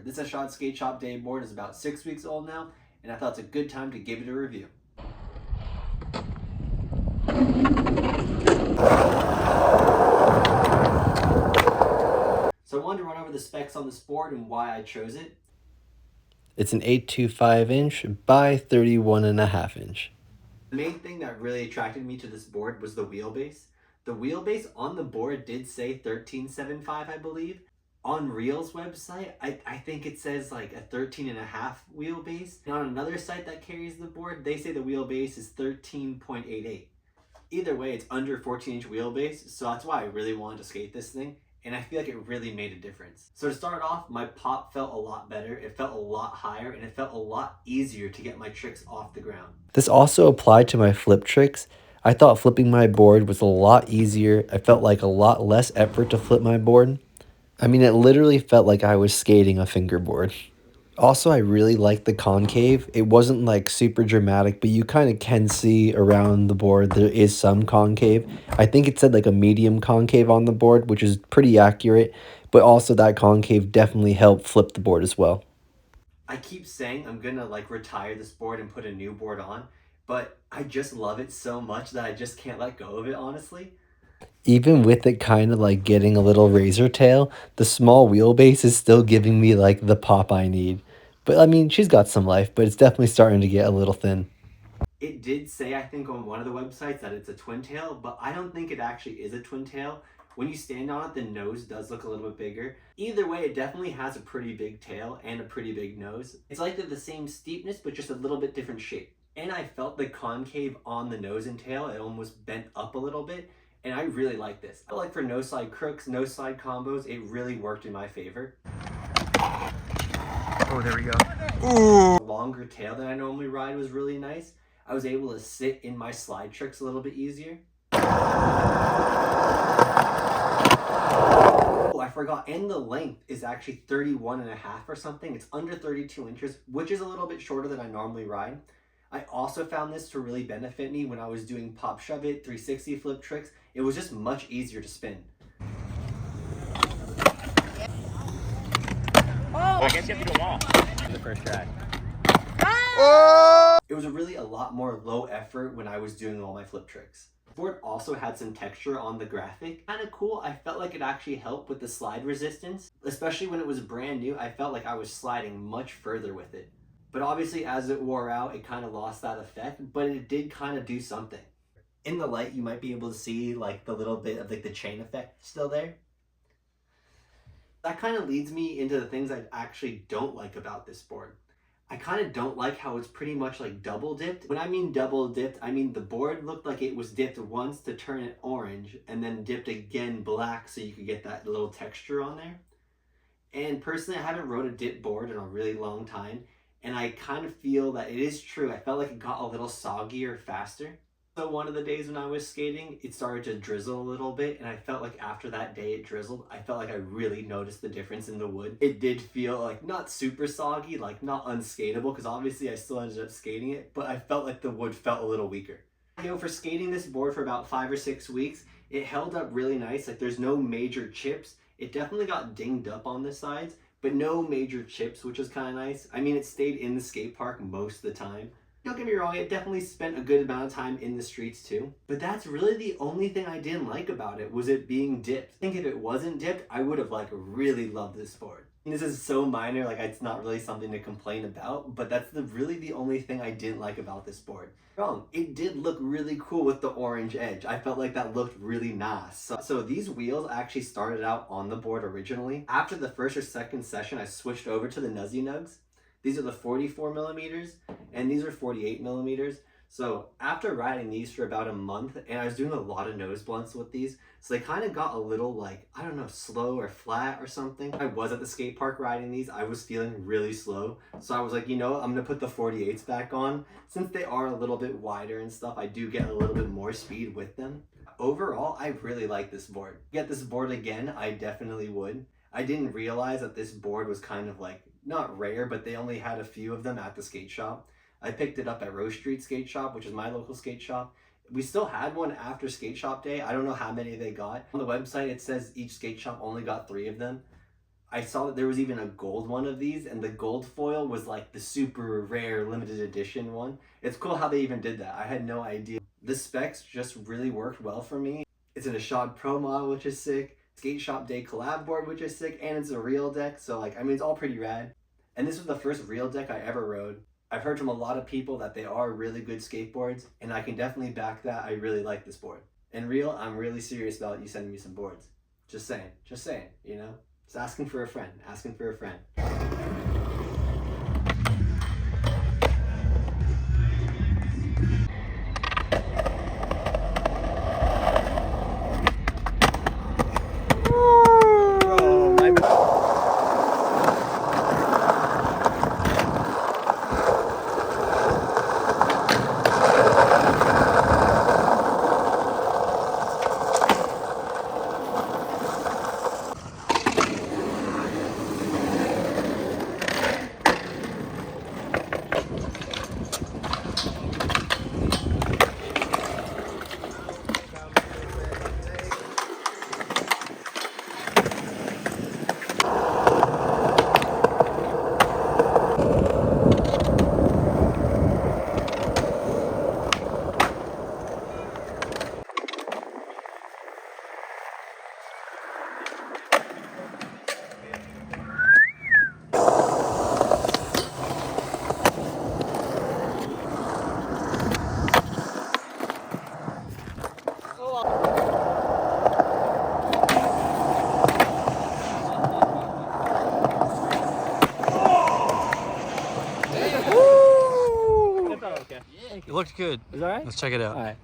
This Ishod Skate Shop Day board is about 6 weeks old now, and I thought it's a good time to give it a review. So I wanted to run over the specs on this board and why I chose it. It's an 825 inch by 31.5 inch. The main thing that really attracted me to this board was the wheelbase. The wheelbase on the board did say 13.75, I believe. On Real's website, I think it says like a 13.5 wheelbase. And on another site that carries the board, they say the wheelbase is 13.88. Either way, it's under 14-inch wheelbase, so that's why I really wanted to skate this thing. And I feel like it really made a difference. So to start off, my pop felt a lot better, it felt a lot higher, and it felt a lot easier to get my tricks off the ground. This also applied to my flip tricks. I thought flipping my board was a lot easier. I felt like a lot less effort to flip my board. I mean, it literally felt like I was skating a fingerboard. Also, I really liked the concave. It wasn't like super dramatic, but you kind of can see around the board there is some concave. I think it said like a medium concave on the board, which is pretty accurate, but also that concave definitely helped flip the board as well. I keep saying I'm gonna like retire this board and put a new board on, but I just love it so much that I just can't let go of it, honestly. Even with it kind of like getting a little razor tail, the small wheelbase is still giving me like the pop I need. But I mean, she's got some life, but it's definitely starting to get a little thin. It did say, I think on one of the websites, that it's a twin tail, but I don't think it actually is a twin tail. When you stand on it, the nose does look a little bit bigger. Either way, it definitely has a pretty big tail and a pretty big nose. It's like they're the same steepness, but just a little bit different shape. And I felt the concave on the nose and tail, it almost bent up a little bit. And I really like this. I like for no slide crooks, no slide combos, it really worked in my favor. Oh, there we go. Ooh. The longer tail that I normally ride was really nice. I was able to sit in my slide tricks a little bit easier. Oh, I forgot, and the length is actually 31.5 or something. It's under 32 inches, which is a little bit shorter than I normally ride. I also found this to really benefit me when I was doing pop shove it, 360 flip tricks. It was just much easier to spin. Oh, I guess you have to go wall. The first try. Oh! It was really a lot more low effort when I was doing all my flip tricks. The board also had some texture on the graphic. Kind of cool. I felt like it actually helped with the slide resistance. Especially when it was brand new, I felt like I was sliding much further with it. But obviously as it wore out, it kind of lost that effect, but it did kind of do something. In the light, you might be able to see like the little bit of like the chain effect still there. That kind of leads me into the things I actually don't like about this board. I kind of don't like how it's pretty much like double dipped. When I mean double dipped, I mean the board looked like it was dipped once to turn it orange and then dipped again black so you could get that little texture on there. And personally, I haven't rode a dip board in a really long time, and I kind of feel that it is true. I felt like it got a little soggier faster. So one of the days when I was skating, it started to drizzle a little bit, and I felt like after that day it drizzled, I felt like I really noticed the difference in the wood. It did feel like not super soggy, like not unskateable, because obviously I still ended up skating it, but I felt like the wood felt a little weaker. You know, for skating this board for about 5 or 6 weeks, it held up really nice. Like there's no major chips. It definitely got dinged up on the sides, but no major chips, which was kind of nice. I mean, it stayed in the skate park most of the time. Don't get me wrong, it definitely spent a good amount of time in the streets too. But that's really the only thing I didn't like about it, was it being dipped. I think if it wasn't dipped, I would have like really loved this board. And this is so minor, like it's not really something to complain about, but that's really the only thing I didn't like about this board. Wrong, it did look really cool with the orange edge. I felt like that looked really nice. So these wheels actually started out on the board originally. After the first or second session, I switched over to the Nuzzi Nugs. These are the 44 millimeters, and these are 48 millimeters. So after riding these for about a month, and I was doing a lot of nose blunts with these, so they kind of got a little like, I don't know, slow or flat or something. I was at the skate park riding these, I was feeling really slow. So I was like, you know what, I'm gonna put the 48s back on. Since they are a little bit wider and stuff, I do get a little bit more speed with them. Overall, I really like this board. Get this board again, I definitely would. I didn't realize that this board was kind of like, not rare, but they only had a few of them at the skate shop. I picked it up at Rose Street Skate Shop, which is my local skate shop. We still had one after skate shop day. I don't know how many they got. On the website, it says each skate shop only got 3 of them. I saw that there was even a gold one of these, and the gold foil was like the super rare limited edition one. It's cool how they even did that. I had no idea. The specs just really worked well for me. It's an Ishod Pro model, which is sick. Skate Shop Day collab board, which is sick, and it's a real deck, so like, I mean, it's all pretty rad. And this was the first real deck I ever rode. I've heard from a lot of people that they are really good skateboards, and I can definitely back that. I really like this board. And real, I'm really serious about you sending me some boards. Just saying, you know? Just asking for a friend, asking for a friend. It looked good. Is that right? Let's check it out. All right.